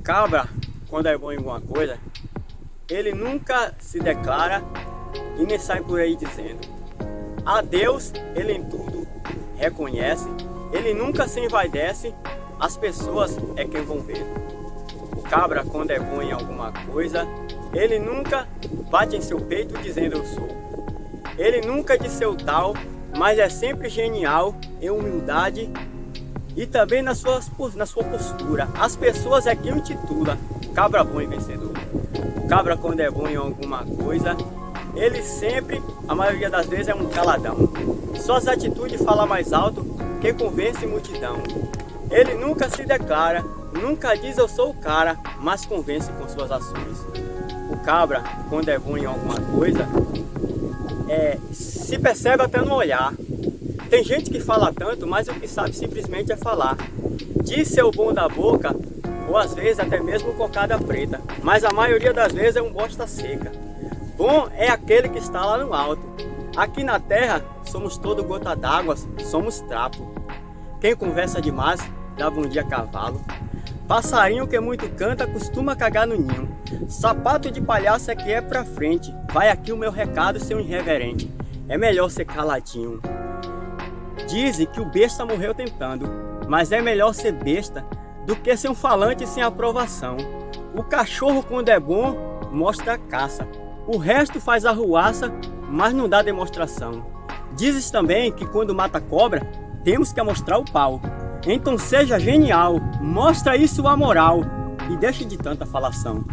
cabra, quando é bom em alguma coisa, ele nunca se declara e nem sai por aí dizendo. A Deus ele em tudo reconhece, ele nunca se envaidece, as pessoas é quem vão ver. O cabra, quando é bom em alguma coisa, ele nunca bate em seu peito dizendo eu sou. Ele nunca diz seu tal, mas é sempre genial em humildade e também na sua postura. As pessoas é quem o titula cabra bom e vencedor. O cabra, quando é bom em alguma coisa, ele sempre, a maioria das vezes, é um caladão. Suas atitudes falam mais alto que convence multidão. Ele nunca se declara, nunca diz eu sou o cara, mas convence com suas ações. O cabra, quando é bom em alguma coisa, se percebe até no olhar. Tem gente que fala tanto, mas o que sabe simplesmente é falar. Diz ser o bom da boca, ou às vezes até mesmo cocada preta, mas a maioria das vezes é um bosta seca. Bom é aquele que está lá no alto. Aqui na terra somos todo gota d'água, somos trapo. Quem conversa demais dá bom dia a cavalo. Passarinho que muito canta costuma cagar no ninho. Sapato de palhaço é que é pra frente. Vai aqui o meu recado, seu irreverente. É melhor ser caladinho. Dizem que o besta morreu tentando, mas é melhor ser besta do que ser um falante sem aprovação. O cachorro, quando é bom, mostra a caça. O resto faz arruaça, mas não dá demonstração. Dizes também que quando mata cobra, temos que mostrar o pau. Então seja genial, mostra isso a moral e deixe de tanta falação.